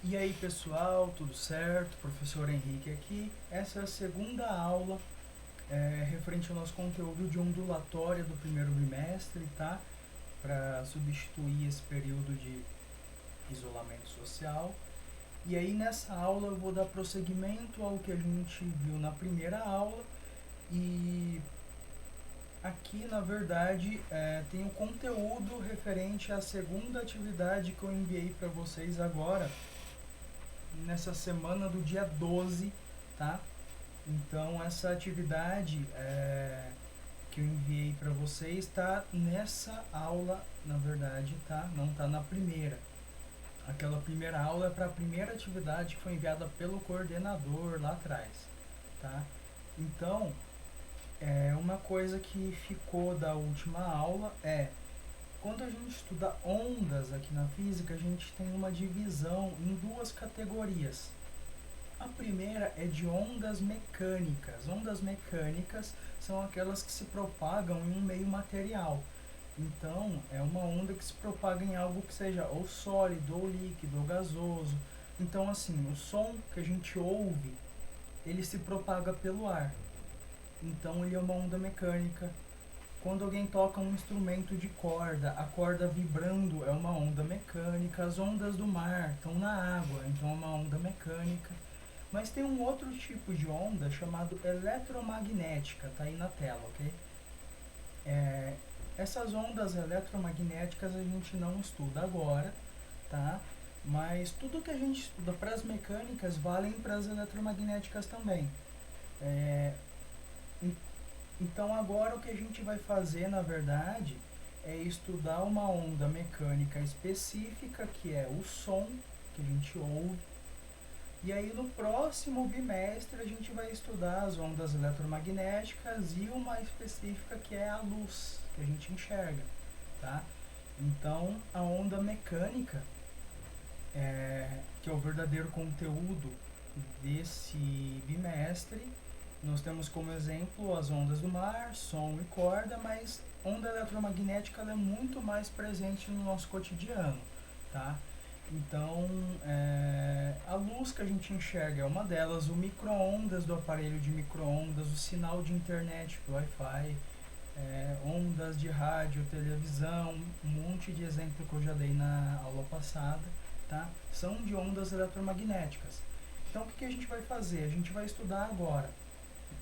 E aí pessoal, tudo certo? Professor Henrique aqui. Essa é a segunda aula referente ao nosso conteúdo de ondulatória do primeiro bimestre, tá? Para substituir esse período de isolamento social. E aí nessa aula eu vou dar prosseguimento ao que a gente viu na primeira aula e aqui na verdade tem o conteúdo referente à segunda atividade que eu enviei para vocês agora nessa semana do dia 12, tá? Então essa atividade que eu enviei para vocês está nessa aula, na verdade, tá? Não está na primeira. Aquela primeira aula é para a primeira atividade que foi enviada pelo coordenador lá atrás, tá? Então, uma coisa que ficou da última aula é quando a gente estuda ondas aqui na física, a gente tem uma divisão em duas categorias. A primeira é de ondas mecânicas. Ondas mecânicas são aquelas que se propagam em um meio material. Então, é uma onda que se propaga em algo que seja ou sólido, ou líquido, ou gasoso. Então, assim, o som que a gente ouve, ele se propaga pelo ar. Então, ele é uma onda mecânica. Quando alguém toca um instrumento de corda, a corda vibrando é uma onda mecânica. As ondas do mar estão na água, então é uma onda mecânica. Mas tem um outro tipo de onda chamado eletromagnética, tá aí na tela, ok? É, essas ondas eletromagnéticas a gente não estuda agora, tá? Mas tudo que a gente estuda para as mecânicas valem para as eletromagnéticas também. É, então agora o que a gente vai fazer, na verdade, é estudar uma onda mecânica específica, que é o som que a gente ouve. E aí no próximo bimestre a gente vai estudar as ondas eletromagnéticas e uma específica que é a luz, que a gente enxerga, tá? Então a onda mecânica, que é o verdadeiro conteúdo desse bimestre, nós temos como exemplo as ondas do mar, som e corda, mas onda eletromagnética ela é muito mais presente no nosso cotidiano, tá? Então, a luz que a gente enxerga é uma delas, o micro-ondas do aparelho de micro-ondas, o sinal de internet, Wi-Fi, ondas de rádio, televisão, um monte de exemplo que eu já dei na aula passada, tá? São de ondas eletromagnéticas. Então, o que a gente vai fazer? A gente vai estudar agora,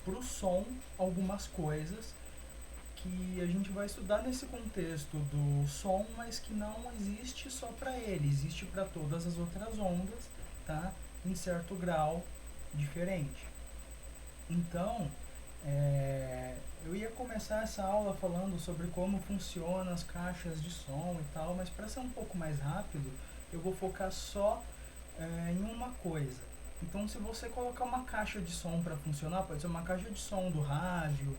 para o som, algumas coisas que a gente vai estudar nesse contexto do som, mas que não existe só para ele, existe para todas as outras ondas, tá? Em certo grau diferente. Então, eu ia começar essa aula falando sobre como funcionam as caixas de som e tal, mas para ser um pouco mais rápido, eu vou focar só em uma coisa. Então, se você colocar uma caixa de som para funcionar, pode ser uma caixa de som do rádio,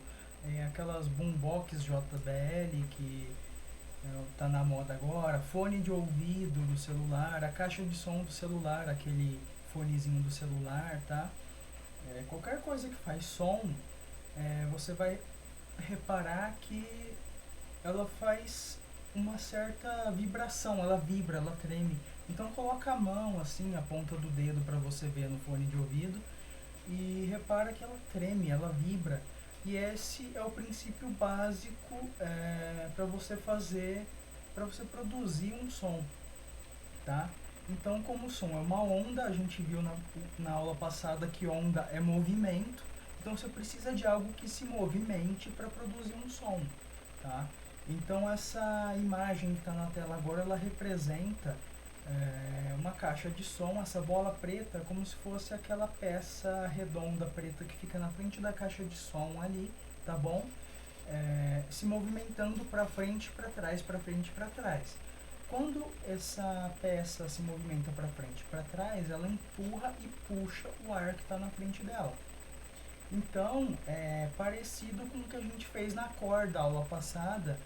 aquelas boombox JBL que tá na moda agora, fone de ouvido do celular, a caixa de som do celular, aquele fonezinho do celular, tá? Qualquer coisa que faz som, você vai reparar que ela faz uma certa vibração, ela vibra, ela treme. Então coloca a mão assim, a ponta do dedo para você ver no fone de ouvido e repara que ela treme, ela vibra. E esse é o princípio básico para você fazer, para você produzir um som, tá? Então, como o som é uma onda, a gente viu na aula passada que onda é movimento. Então, você precisa de algo que se movimente para produzir um som, tá? Então, essa imagem que está na tela agora, ela representa uma caixa de som. Essa bola preta é como se fosse aquela peça redonda preta que fica na frente da caixa de som ali, tá bom? Se movimentando para frente e para trás, para frente e para trás. Quando essa peça se movimenta para frente e para trás, ela empurra e puxa o ar que está na frente dela. Então, é parecido com o que a gente fez na corda, aula passada,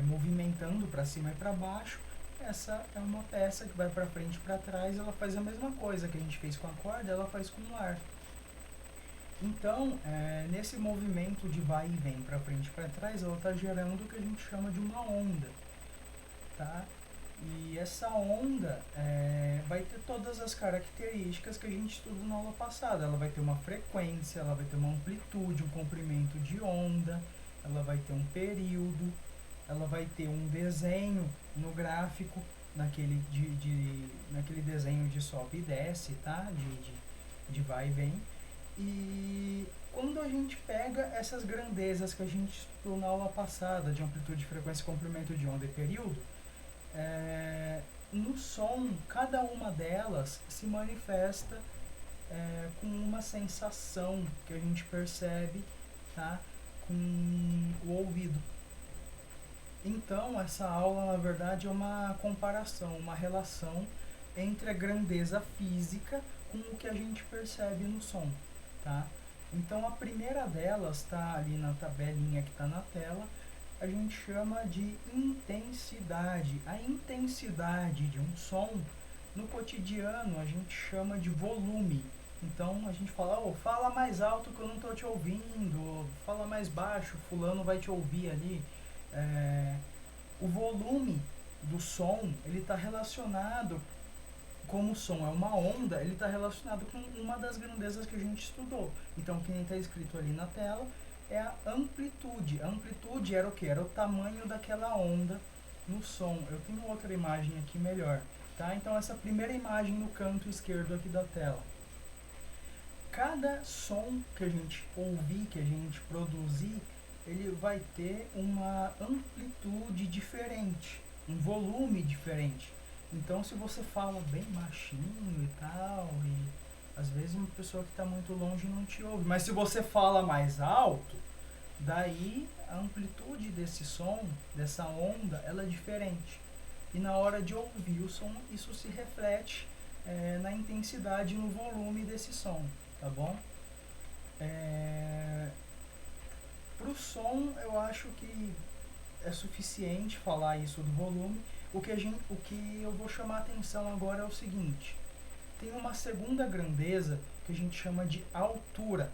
movimentando para cima e para baixo. Essa é uma peça que vai para frente e para trás, ela faz a mesma coisa que a gente fez com a corda, ela faz com o ar. Então, nesse movimento de vai e vem para frente e para trás, ela está gerando o que a gente chama de uma onda, tá? E essa onda vai ter todas as características que a gente estudou na aula passada. Ela vai ter uma frequência, ela vai ter uma amplitude, um comprimento de onda, ela vai ter um período, ela vai ter um desenho no gráfico, naquele desenho de sobe e desce, tá? De vai e vem. E quando a gente pega essas grandezas que a gente estudou na aula passada, de amplitude, frequência, comprimento de onda e período, no som, cada uma delas se manifesta com uma sensação que a gente percebe, tá? Com o ouvido. Então, essa aula, na verdade, é uma comparação, uma relação entre a grandeza física com o que a gente percebe no som, tá? Então, a primeira delas está ali na tabelinha que está na tela, a gente chama de intensidade. A intensidade de um som, no cotidiano, a gente chama de volume. Então, a gente fala, fala mais alto que eu não estou te ouvindo, ou fala mais baixo, fulano vai te ouvir ali. O volume do som, ele está relacionado, como o som é uma onda, ele está relacionado com uma das grandezas que a gente estudou. Então, quem está escrito ali na tela é a amplitude. A amplitude era o quê? Era o tamanho daquela onda no som. Eu tenho outra imagem aqui melhor, tá? Então, essa primeira imagem no canto esquerdo aqui da tela. Cada som que a gente ouvir, que a gente produzir, ele vai ter uma amplitude diferente, um volume diferente. Então, se você fala bem baixinho e tal, e às vezes uma pessoa que está muito longe não te ouve, mas se você fala mais alto, daí a amplitude desse som, dessa onda, ela é diferente. E na hora de ouvir o som, isso se reflete na intensidade e no volume desse som, tá bom? Pro som, eu acho que é suficiente falar isso do volume. O que eu vou chamar a atenção agora é o seguinte: tem uma segunda grandeza que a gente chama de altura.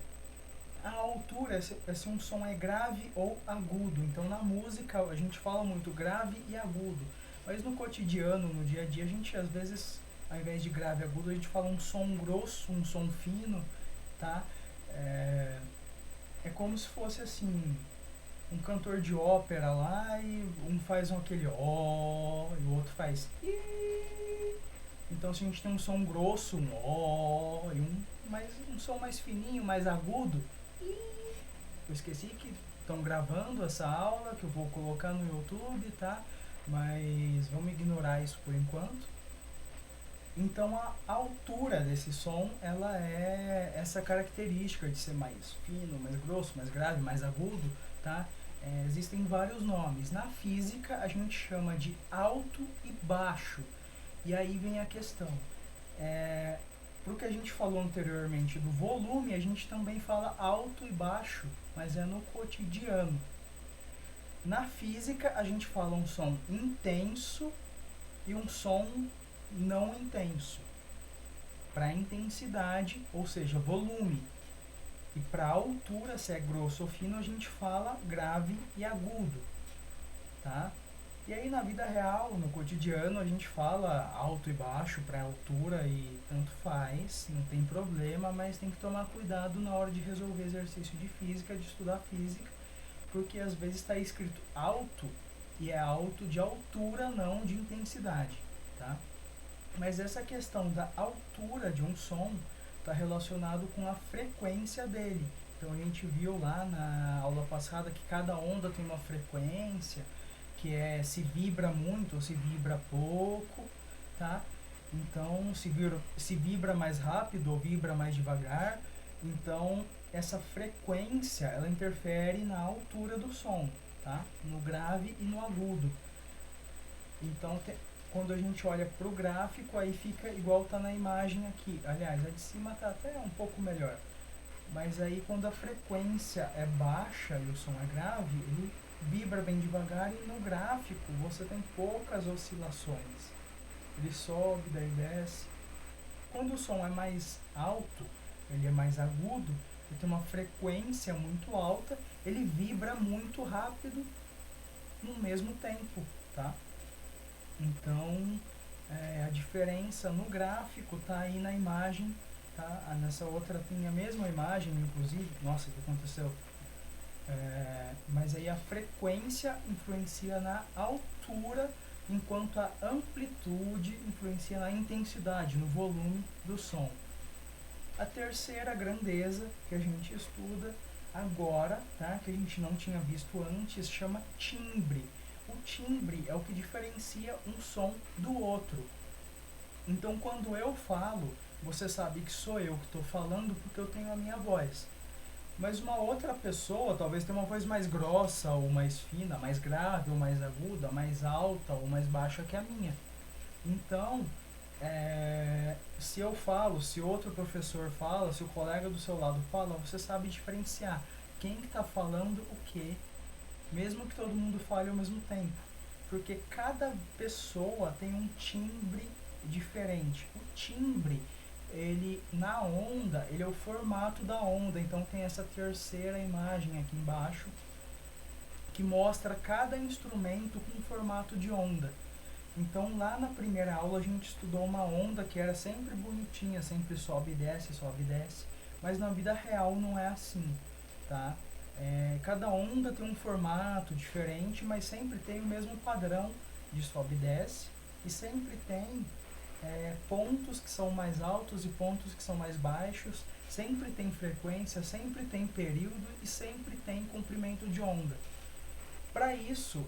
A altura é se um som é grave ou agudo. Então, na música, a gente fala muito grave e agudo. Mas no cotidiano, no dia a dia, a gente às vezes, ao invés de grave e agudo, a gente fala um som grosso, um som fino, tá? É como se fosse assim, um cantor de ópera lá e um faz aquele ó e o outro faz i. Então, se a gente tem um som grosso, um ó, e um som mais fininho, mais agudo, i. Eu esqueci que estão gravando essa aula, que eu vou colocar no YouTube, tá? Mas vamos ignorar isso por enquanto. Então, a altura desse som, ela é essa característica de ser mais fino, mais grosso, mais grave, mais agudo, tá? Existem vários nomes. Na física, a gente chama de alto e baixo. E aí vem a questão. Pro que a gente falou anteriormente do volume, a gente também fala alto e baixo, mas é no cotidiano. Na física, a gente fala um som intenso e um som não intenso. Para intensidade, ou seja, volume. E para altura, se é grosso ou fino, a gente fala grave e agudo, tá? E aí na vida real, no cotidiano, a gente fala alto e baixo para altura e tanto faz, não tem problema, mas tem que tomar cuidado na hora de resolver exercício de física, de estudar física, porque às vezes está escrito alto e é alto de altura, não de intensidade, tá? Mas essa questão da altura de um som está relacionado com a frequência dele. Então a gente viu lá na aula passada que cada onda tem uma frequência, que se vibra muito ou se vibra pouco, tá? Então se vibra mais rápido ou vibra mais devagar. Então essa frequência, ela interfere na altura do som, tá? No grave e no agudo. Então quando a gente olha para o gráfico, aí fica igual está na imagem aqui. Aliás, a de cima está até um pouco melhor. Mas aí quando a frequência é baixa e o som é grave, ele vibra bem devagar e no gráfico você tem poucas oscilações. Ele sobe, daí desce. Quando o som é mais alto, ele é mais agudo, ele tem uma frequência muito alta, ele vibra muito rápido no mesmo tempo, tá? Então, a diferença no gráfico está aí na imagem, tá? Nessa outra tem a mesma imagem, inclusive. Nossa, o que aconteceu? Mas aí a frequência influencia na altura, enquanto a amplitude influencia na intensidade, no volume do som. A terceira grandeza que a gente estuda agora, tá? Que a gente não tinha visto antes, chama timbre. O timbre é o que diferencia um som do outro. Então, quando eu falo, você sabe que sou eu que estou falando porque eu tenho a minha voz. Mas uma outra pessoa talvez tenha uma voz mais grossa ou mais fina, mais grave ou mais aguda, mais alta ou mais baixa que a minha. Então, se eu falo, se outro professor fala, se o colega do seu lado fala, você sabe diferenciar quem que está falando o quê, mesmo que todo mundo fale ao mesmo tempo. Porque cada pessoa tem um timbre diferente. O timbre, ele na onda, ele é o formato da onda. Então tem essa terceira imagem aqui embaixo que mostra cada instrumento com formato de onda. Então lá na primeira aula a gente estudou uma onda que era sempre bonitinha, sempre sobe e desce, mas na vida real não é assim, tá? Cada onda tem um formato diferente, mas sempre tem o mesmo padrão de sobe e desce, e sempre tem pontos que são mais altos e pontos que são mais baixos, sempre tem frequência, sempre tem período e sempre tem comprimento de onda. Para isso,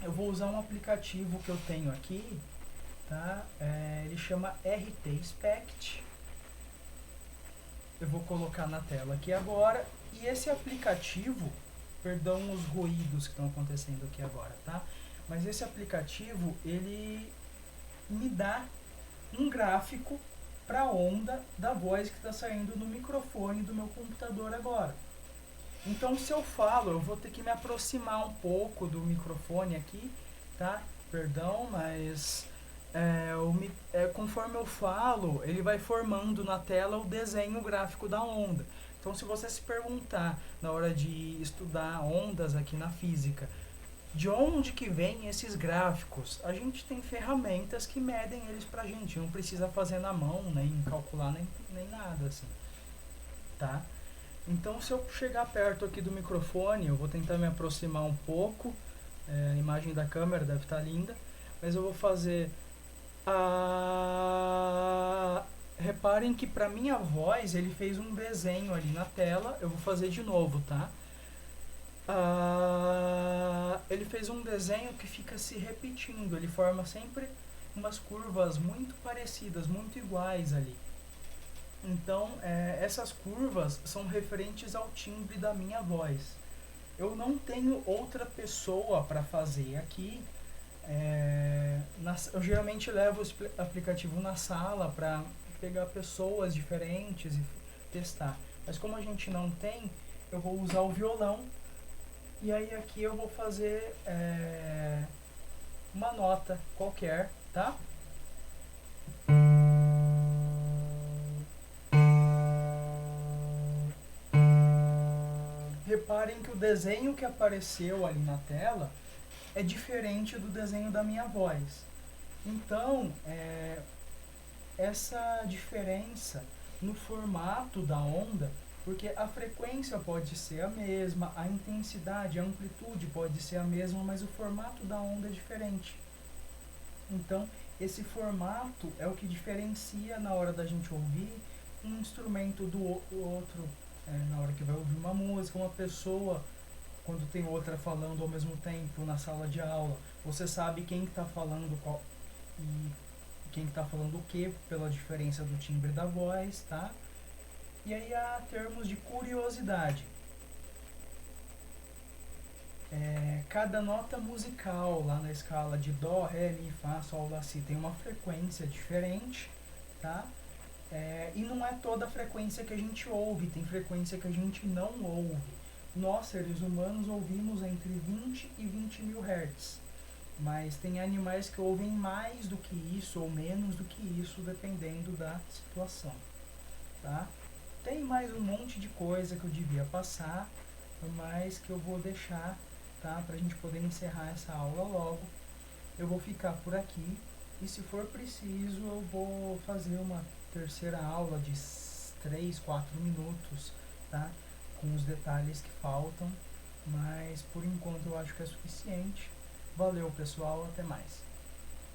eu vou usar um aplicativo que eu tenho aqui, tá? Ele chama RT Spect. Eu vou colocar na tela aqui agora. E esse aplicativo, perdão os ruídos que estão acontecendo aqui agora, tá? Mas esse aplicativo, ele me dá um gráfico para a onda da voz que está saindo no microfone do meu computador agora. Então, se eu falo, eu vou ter que me aproximar um pouco do microfone aqui, tá? Perdão, mas conforme eu falo, ele vai formando na tela o desenho gráfico da onda. Então, se você se perguntar na hora de estudar ondas aqui na física, de onde que vem esses gráficos? A gente tem ferramentas que medem eles pra gente, não precisa fazer na mão, nem calcular, nem nada assim, tá? Então, se eu chegar perto aqui do microfone, eu vou tentar me aproximar um pouco. A imagem da câmera deve estar linda, mas eu vou fazer reparem que para minha voz ele fez um desenho ali na tela. Eu vou fazer de novo, tá? Ele fez um desenho que fica se repetindo. Ele forma sempre umas curvas muito parecidas, muito iguais ali. Então, essas curvas são referentes ao timbre da minha voz. Eu não tenho outra pessoa para fazer aqui. Eu geralmente levo o aplicativo na sala para pegar pessoas diferentes e testar. Mas como a gente não tem, eu vou usar o violão. E aí aqui eu vou fazer uma nota qualquer, tá? Reparem que o desenho que apareceu ali na tela é diferente do desenho da minha voz. Então, essa diferença no formato da onda, porque a frequência pode ser a mesma, a intensidade, a amplitude pode ser a mesma, mas o formato da onda é diferente. Então, esse formato é o que diferencia na hora da gente ouvir um instrumento do outro, na hora que vai ouvir uma música, uma pessoa, quando tem outra falando ao mesmo tempo na sala de aula. Você sabe quem está falando e quem está falando o que pela diferença do timbre da voz, tá? E aí há termos de curiosidade. Cada nota musical lá na escala de Dó, Ré, Mi, Fá, Sol, Lá, Si tem uma frequência diferente, tá? E não é toda a frequência que a gente ouve, tem frequência que a gente não ouve. Nós, seres humanos, ouvimos entre 20 e 20 mil Hz, mas tem animais que ouvem mais do que isso ou menos do que isso, dependendo da situação, tá? Tem mais um monte de coisa que eu devia passar, mas que eu vou deixar, tá? Pra gente poder encerrar essa aula logo. eu vou ficar por aqui e se for preciso eu vou fazer uma terceira aula de 3, 4 minutos, tá? Com os detalhes que faltam, mas por enquanto eu acho que é suficiente. Valeu, pessoal, até mais.